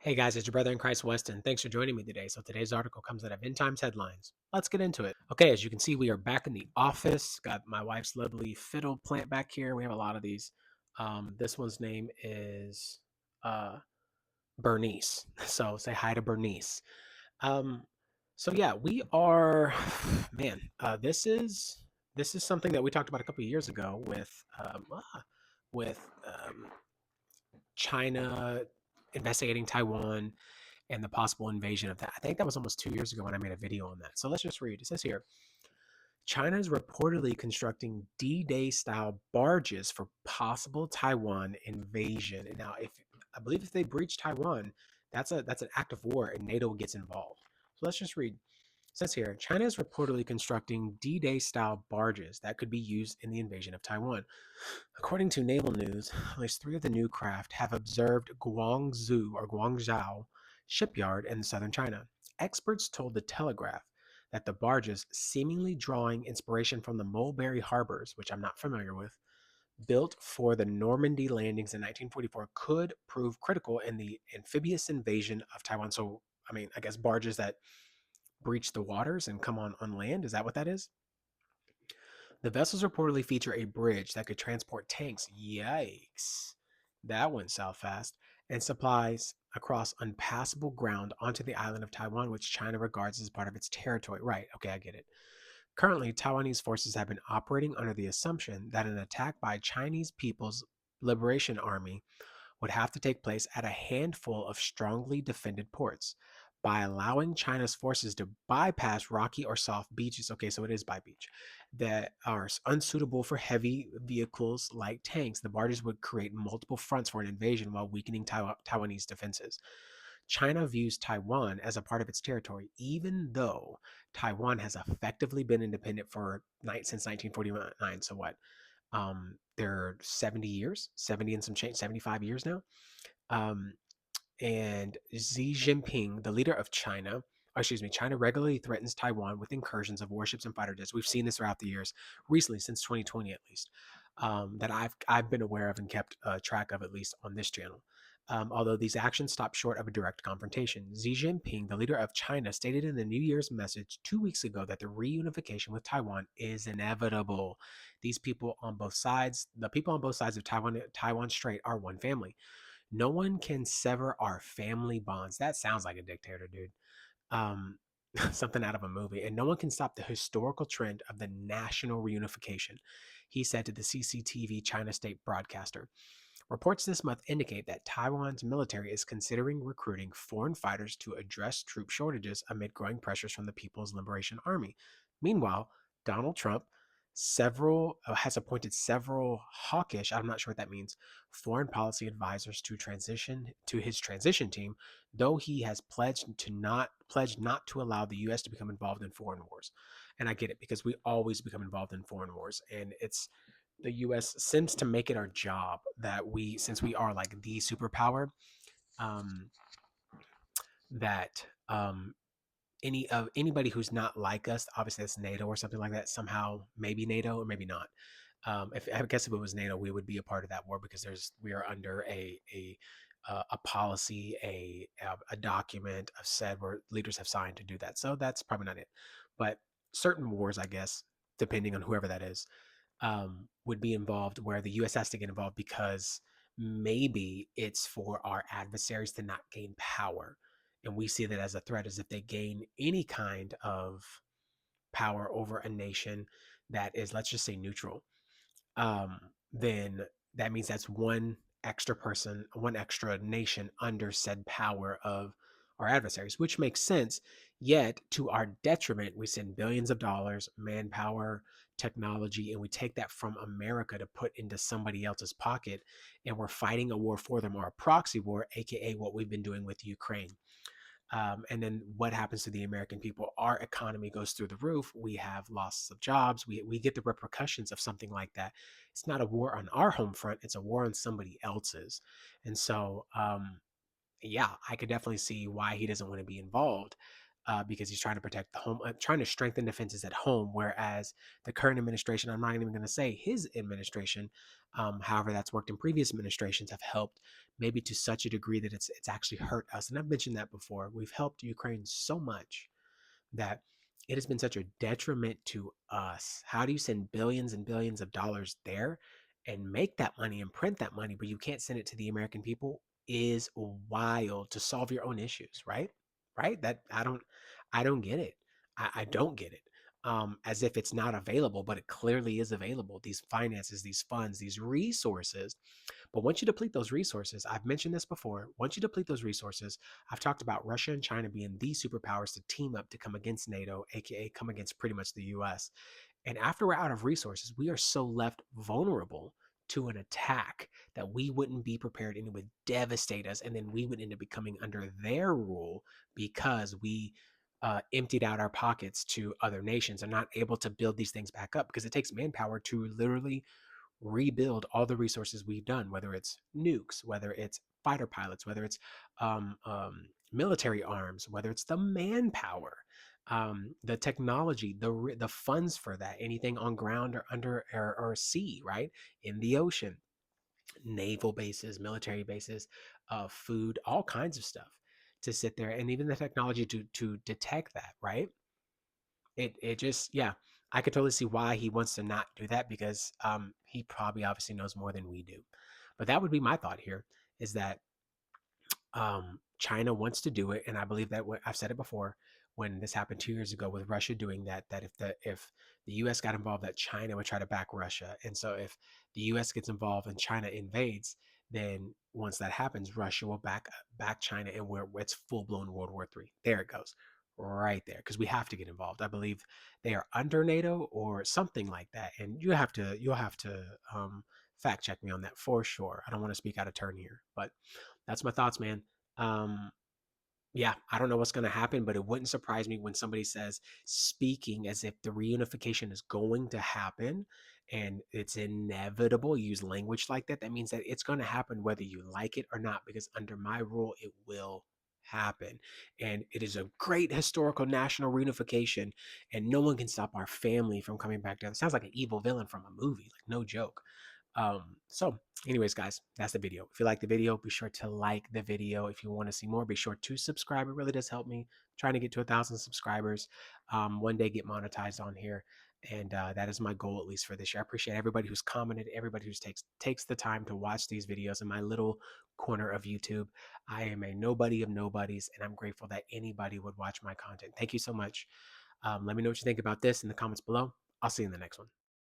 Hey guys, it's your brother in Christ, Weston. Thanks for joining me today. So today's article comes out of End Times Headlines. Let's get into it. Okay, as you can see, we are back in the office. Got my wife's lovely fiddle plant back here. We have a lot of these. This one's name is Bernice. So say hi to Bernice. Um, so yeah, we are, man. This is something that we talked about a couple of years ago with China investigating Taiwan and the possible invasion of that. I think that was almost 2 years ago when I made a video on that. So let's just read. It says here China is reportedly constructing D Day style barges for possible Taiwan invasion. And now, if I believe if they breach Taiwan, that's an act of war and NATO gets involved. So let's just read. It says here China is reportedly constructing D Day style barges that could be used in the invasion of Taiwan. According to Naval News, at least three of the new craft have observed Guangzhou shipyard in southern China. Experts told The Telegraph that the barges, seemingly drawing inspiration from the Mulberry Harbors, which I'm not familiar with, built for the Normandy landings in 1944, could prove critical in the amphibious invasion of Taiwan. So, I mean, I guess barges that breach the waters and come on land. Is that what that is? The vessels reportedly feature a bridge that could transport tanks. Yikes. That went south fast. And supplies across unpassable ground onto the island of Taiwan, which China regards as part of its territory. Right. Okay, I get it. Currently, Taiwanese forces have been operating under the assumption that an attack by Chinese People's Liberation Army would have to take place at a handful of strongly defended ports. By allowing China's forces to bypass rocky or soft beaches, okay, so it is by beach, that are unsuitable for heavy vehicles like tanks, the barges would create multiple fronts for an invasion while weakening Taiwanese defenses. China views Taiwan as a part of its territory, even though Taiwan has effectively been independent since 1949. So what? They're 70 years, 70 and some change, 75 years now. Um, and Xi Jinping, the leader of China, China regularly threatens Taiwan with incursions of warships and fighter jets. We've seen this throughout the years, recently since 2020 at least, that I've been aware of and kept track of at least on this channel. Although these actions stop short of a direct confrontation, Xi Jinping, the leader of China, stated in the New Year's message 2 weeks ago that the reunification with Taiwan is inevitable. These people on both sides, the people on both sides of Taiwan Strait, are one family. No one can sever our family bonds. That sounds like a dictator, dude. Um, something out of a movie. And no one can stop the historical trend of the national reunification, he said to the CCTV China state broadcaster. Reports this month indicate that Taiwan's military is considering recruiting foreign fighters to address troop shortages amid growing pressures from the People's Liberation Army. Meanwhile, Donald Trump several has appointed several hawkish, I'm not sure what that means, foreign policy advisors to his transition team, though he has pledged not to allow the US to become involved in foreign wars. And I get it because we always become involved in foreign wars, and it's the US seems to make it our job that since we are like the superpower, um, that anybody who's not like us, obviously that's NATO or something like that, somehow maybe NATO or maybe not. If I guess if it was NATO, we would be a part of that war because we are under a policy, a document of said where leaders have signed to do that. So that's probably not it. But certain wars, I guess, depending on whoever that is, would be involved where the US has to get involved because maybe it's for our adversaries to not gain power. And we see that as a threat, as if they gain any kind of power over a nation that is, let's just say, neutral, then that means that's one extra person, one extra nation under said power of our adversaries, which makes sense. Yet, to our detriment, we send billions of dollars, manpower, technology, and we take that from America to put into somebody else's pocket, and we're fighting a war for them or a proxy war, aka what we've been doing with Ukraine. And then what happens to the American people? Our economy goes through the roof. We have losses of jobs. We get the repercussions of something like that. It's not a war on our home front, it's a war on somebody else's. And so, yeah, I could definitely see why he doesn't want to be involved. because he's trying to protect the home, trying to strengthen defenses at home. Whereas the current administration, I'm not even going to say his administration, however, that's worked in previous administrations, have helped maybe to such a degree that it's actually hurt us. And I've mentioned that before. We've helped Ukraine so much that it has been such a detriment to us. How do you send billions and billions of dollars there and make that money and print that money, but you can't send it to the American people? Is wild to solve your own issues, right? Right? That I don't get it. I don't get it. As if it's not available, but it clearly is available. These finances, these funds, these resources. But once you deplete those resources, I've mentioned this before, once you deplete those resources, I've talked about Russia and China being the superpowers to team up to come against NATO, aka come against pretty much the US. And after we're out of resources, we are so left vulnerable to an attack that we wouldn't be prepared and it would devastate us. And then we would end up becoming under their rule because we emptied out our pockets to other nations and not able to build these things back up because it takes manpower to literally rebuild all the resources we've done, whether it's nukes, whether it's fighter pilots, whether it's military arms, whether it's the manpower, the technology, the funds for that, anything on ground or under or sea, right, in the ocean, naval bases, military bases, food, all kinds of stuff to sit there, and even the technology to detect that, right? It just, yeah, I could totally see why he wants to not do that because he probably obviously knows more than we do. But that would be my thought here is that China wants to do it, and I believe that I've said it before when this happened 2 years ago with Russia doing that. That if the U.S. got involved, that China would try to back Russia, and so if the U.S. gets involved and China invades, then once that happens, Russia will back China, and it's full blown World War III. There it goes, right there, because we have to get involved. I believe they are under NATO or something like that, and you'll have to fact check me on that for sure. I don't want to speak out of turn here, but that's my thoughts, man. Um, yeah, I don't know what's going to happen, but it wouldn't surprise me when somebody says, speaking as if the reunification is going to happen and it's inevitable. Use language like that. That means that it's going to happen whether you like it or not, because under my rule, it will happen. And it is a great historical national reunification, and no one can stop our family from coming back together. It sounds like an evil villain from a movie, like no joke. So anyways, guys, that's the video. If you like the video, be sure to like the video. If you want to see more, be sure to subscribe. It really does help me. I'm trying to get to 1,000 subscribers. One day get monetized on here. And that is my goal, at least for this year. I appreciate everybody who's commented, everybody who takes the time to watch these videos in my little corner of YouTube. I am a nobody of nobodies, and I'm grateful that anybody would watch my content. Thank you so much. Let me know what you think about this in the comments below. I'll see you in the next one.